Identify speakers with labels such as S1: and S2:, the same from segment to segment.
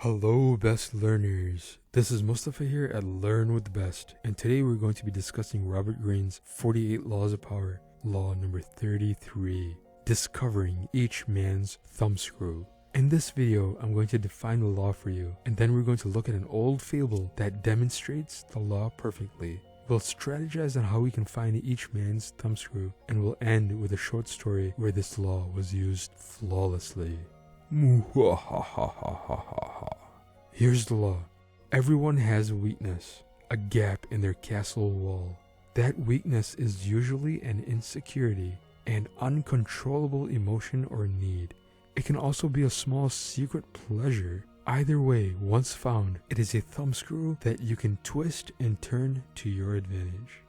S1: Hello best learners, this is Mustafa here at Learn with the Best, and today we're going to be discussing Robert Greene's 48 Laws of Power, law number 33, discovering each man's thumbscrew. In this video, I'm going to define the law for you, and then we're going to look at an old fable that demonstrates the law perfectly. We'll strategize on how we can find each man's thumbscrew, and we'll end with a short story where this law was used flawlessly. Here's the law. Everyone has a weakness, a gap in their castle wall. That weakness is usually an insecurity, an uncontrollable emotion or need. It can also be a small secret pleasure. Either way, once found, it is a thumbscrew that you can twist and turn to your advantage.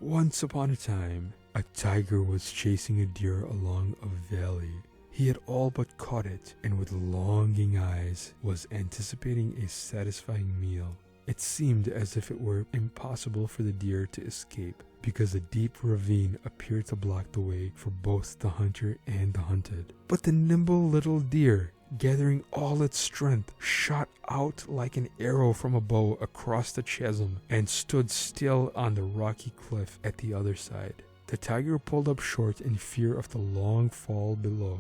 S1: Once upon a time, a tiger was chasing a deer along a valley. He had all but caught it, and with longing eyes was anticipating a satisfying meal. It seemed as if it were impossible for the deer to escape, because a deep ravine appeared to block the way for both the hunter and the hunted. But the nimble little deer, gathering all its strength, shot out like an arrow from a bow across the chasm and stood still on the rocky cliff at the other side. The tiger pulled up short in fear of the long fall below.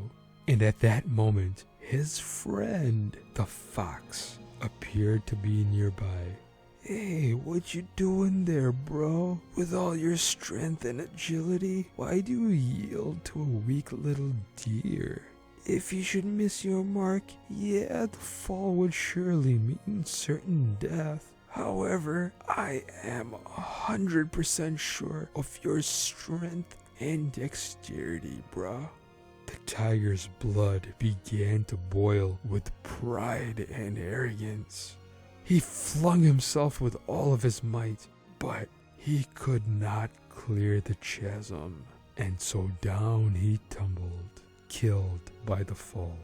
S1: And at that moment, his friend, the fox, appeared to be nearby. "Hey, what you doing there, bro? With all your strength and agility, why do you yield to a weak little deer? If you should miss your mark, yeah, the fall would surely mean certain death. However, I am 100% sure of your strength and dexterity, bro." The tiger's blood began to boil with pride and arrogance. He flung himself with all of his might, but he could not clear the chasm, and so down he tumbled, killed by the fall.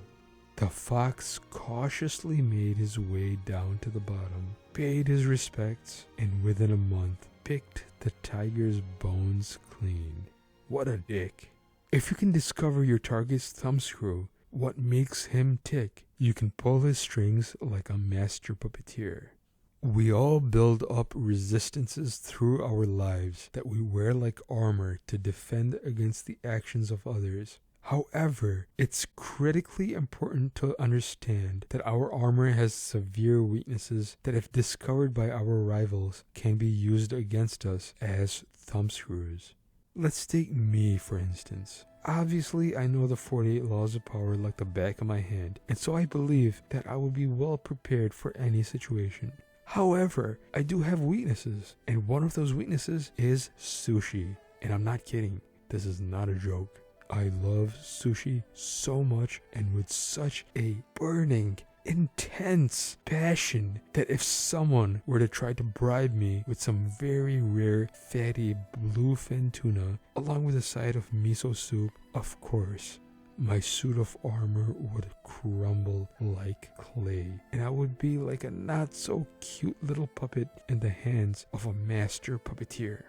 S1: The fox cautiously made his way down to the bottom, paid his respects, and within a month picked the tiger's bones clean. What a dick. If you can discover your target's thumbscrew, what makes him tick, you can pull his strings like a master puppeteer. We all build up resistances through our lives that we wear like armor to defend against the actions of others. However, it's critically important to understand that our armor has severe weaknesses that, if discovered by our rivals, can be used against us as thumbscrews. Let's take me, for instance. Obviously, I know the 48 laws of power like the back of my hand, and so I believe that I will be well prepared for any situation. However, I do have weaknesses, and one of those weaknesses is sushi. And I'm not kidding. This is not a joke. I love sushi so much and with such a burning, intense passion that if someone were to try to bribe me with some very rare fatty bluefin tuna along with a side of miso soup, of course my suit of armor would crumble like clay, and I would be like a not so cute little puppet in the hands of a master puppeteer.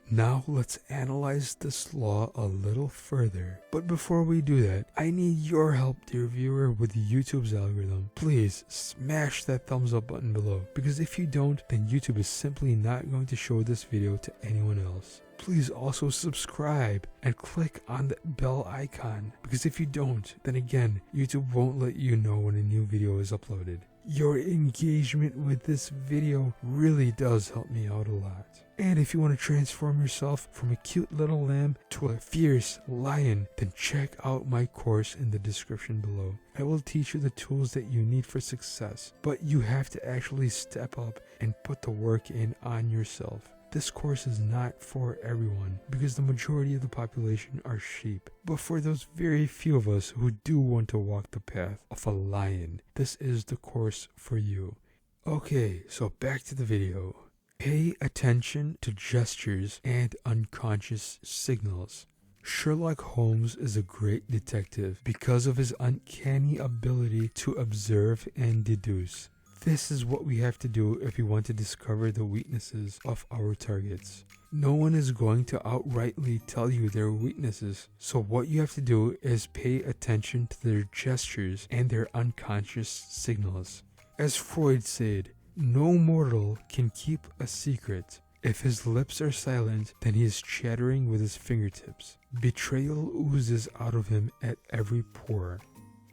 S1: Now let's analyze this law a little further. But before we do that, I need your help, dear viewer, with YouTube's algorithm. Please smash that thumbs up button below, because if you don't, then YouTube is simply not going to show this video to anyone else. Please also subscribe and click on the bell icon, because if you don't, then again, YouTube won't let you know when a new video is uploaded. Your engagement with this video really does help me out a lot. And if you want to transform yourself from a cute little lamb to a fierce lion, then check out my course in the description below. I will teach you the tools that you need for success, but you have to actually step up and put the work in on yourself. This course is not for everyone, because the majority of the population are sheep. But for those very few of us who do want to walk the path of a lion, this is the course for you. Okay, so back to the video. Pay attention to gestures and unconscious signals. Sherlock Holmes is a great detective because of his uncanny ability to observe and deduce. This is what we have to do if we want to discover the weaknesses of our targets. No one is going to outrightly tell you their weaknesses, so what you have to do is pay attention to their gestures and their unconscious signals. As Freud said, no mortal can keep a secret. If his lips are silent, then he is chattering with his fingertips. Betrayal oozes out of him at every pore.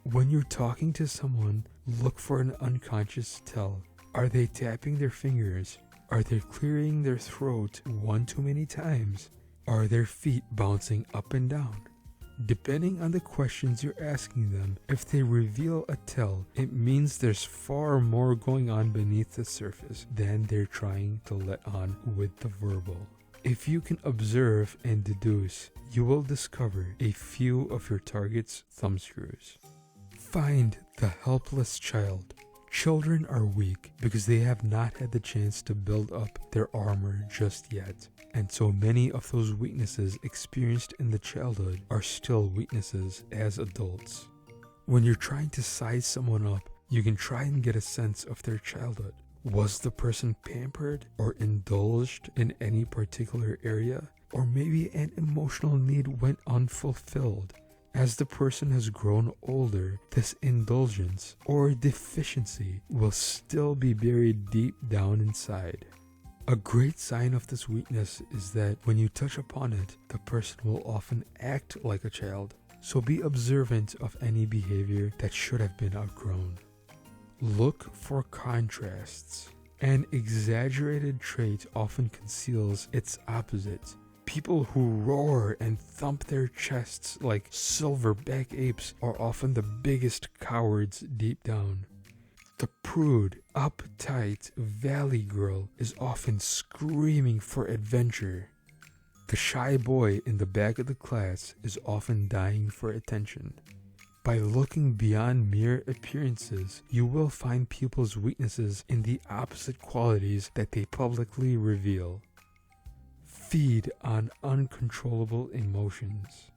S1: When you're talking to someone, look for an unconscious tell. Are they tapping their fingers? Are they clearing their throat one too many times? Are their feet bouncing up and down? Depending on the questions you're asking them, if they reveal a tell, it means there's far more going on beneath the surface than they're trying to let on with the verbal. If you can observe and deduce, you will discover a few of your target's thumbscrews. Find the helpless child. Children are weak because they have not had the chance to build up their armor just yet. And so many of those weaknesses experienced in the childhood are still weaknesses as adults. When you're trying to size someone up, you can try and get a sense of their childhood. Was the person pampered or indulged in any particular area? Or maybe an emotional need went unfulfilled. As the person has grown older, this indulgence or deficiency will still be buried deep down inside. A great sign of this weakness is that when you touch upon it, the person will often act like a child. So be observant of any behavior that should have been outgrown. Look for contrasts. An exaggerated trait often conceals its opposite. People who roar and thump their chests like silverback apes are often the biggest cowards deep down. The prude, uptight valley girl is often screaming for adventure. The shy boy in the back of the class is often dying for attention. By looking beyond mere appearances, you will find people's weaknesses in the opposite qualities that they publicly reveal. Feed on uncontrollable emotions.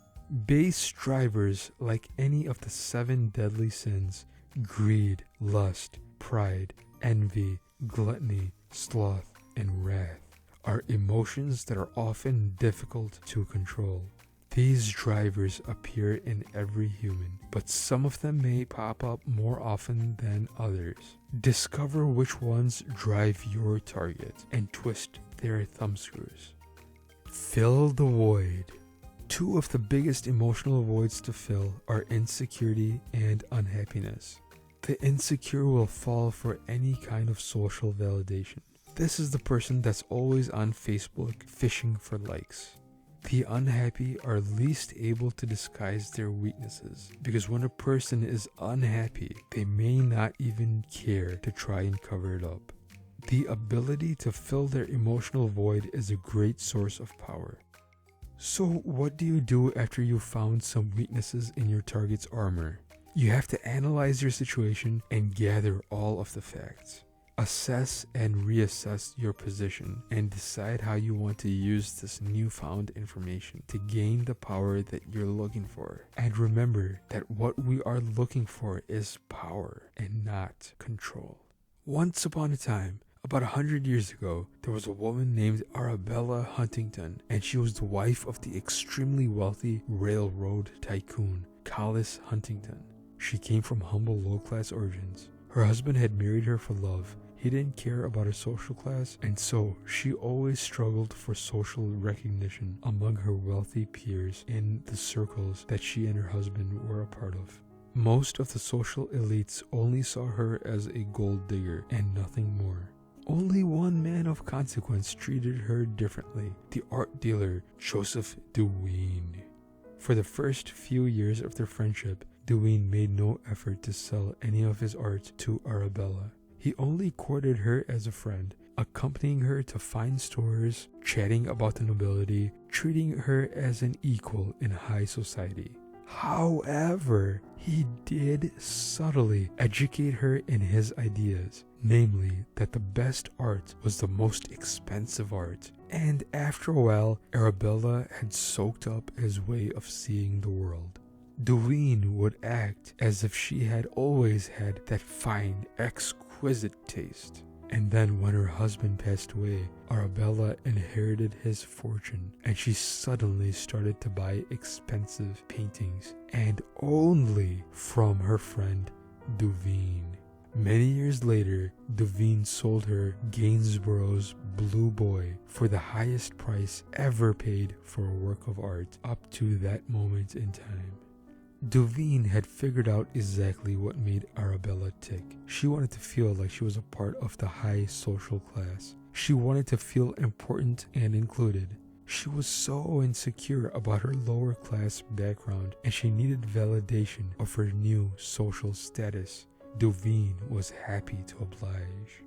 S1: Base drivers like any of the 7 deadly sins, greed, lust, pride, envy, gluttony, sloth, and wrath, are emotions that are often difficult to control. These drivers appear in every human, but some of them may pop up more often than others. Discover which ones drive your target and twist their thumbscrews. Fill the void. 2 of the biggest emotional voids to fill are insecurity and unhappiness. The insecure will fall for any kind of social validation. This is the person that's always on Facebook fishing for likes. The unhappy are least able to disguise their weaknesses, because when a person is unhappy, they may not even care to try and cover it up. The ability to fill their emotional void is a great source of power. So what do you do after you've found some weaknesses in your target's armor? You have to analyze your situation and gather all of the facts. Assess and reassess your position and decide how you want to use this newfound information to gain the power that you're looking for. And remember that what we are looking for is power and not control. Once upon a time, about 100 years ago, there was a woman named Arabella Huntington, and she was the wife of the extremely wealthy railroad tycoon, Collis Huntington. She came from humble low-class origins. Her husband had married her for love. He didn't care about her social class, and so she always struggled for social recognition among her wealthy peers in the circles that she and her husband were a part of. Most of the social elites only saw her as a gold digger and nothing more. Only one man of consequence treated her differently, the art dealer Joseph Greene. For the first few years of their friendship, Greene made no effort to sell any of his art to Arabella. He only courted her as a friend, accompanying her to fine stores, chatting about the nobility, treating her as an equal in high society. However, he did subtly educate her in his ideas, namely that the best art was the most expensive art. And after a while, Arabella had soaked up his way of seeing the world. Greene would act as if she had always had that fine, exquisite taste. And then when her husband passed away, Arabella inherited his fortune, and she suddenly started to buy expensive paintings, and only from her friend Greene. Many years later, Devine sold her Gainsborough's Blue Boy for the highest price ever paid for a work of art up to that moment in time. Devine had figured out exactly what made Arabella tick. She wanted to feel like she was a part of the high social class. She wanted to feel important and included. She was so insecure about her lower class background, and she needed validation of her new social status. Devine was happy to oblige.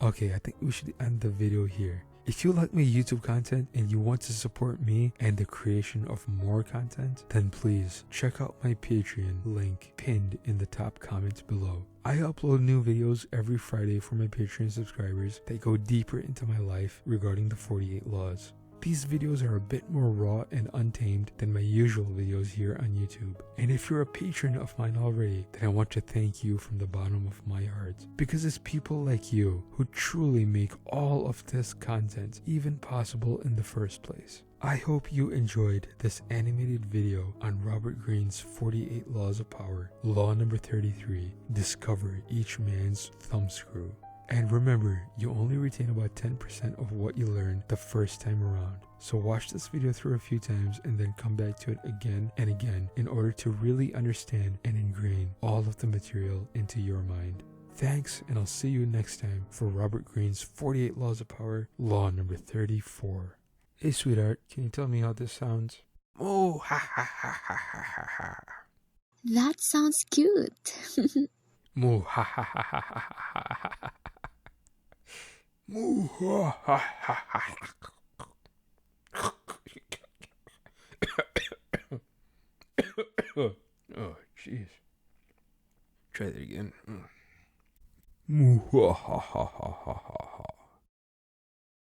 S1: Okay, I think we should end the video here. If you like my YouTube content and you want to support me and the creation of more content, then please check out my Patreon link pinned in the top comments below. I upload new videos every Friday for my Patreon subscribers that go deeper into my life regarding the 48 laws. These videos are a bit more raw and untamed than my usual videos here on YouTube. And if you're a patron of mine already, then I want to thank you from the bottom of my heart. Because it's people like you who truly make all of this content even possible in the first place. I hope you enjoyed this animated video on Robert Greene's 48 Laws of Power. Law number 33, discover each man's thumbscrew. And remember, you only retain about 10% of what you learned the first time around. So watch this video through a few times and then come back to it again and again in order to really understand and ingrain all of the material into your mind. Thanks, and I'll see you next time for Robert Greene's 48 Laws of Power, Law number 34. Hey sweetheart, can you tell me how this sounds? Oh, ha ha ha ha ha ha ha.
S2: That sounds cute.
S1: Moo ha ha ha ha ha ha ha ha. Moo ha ha ha ha. Oh, jeez. Try that again. Moo ha ha ha ha ha ha.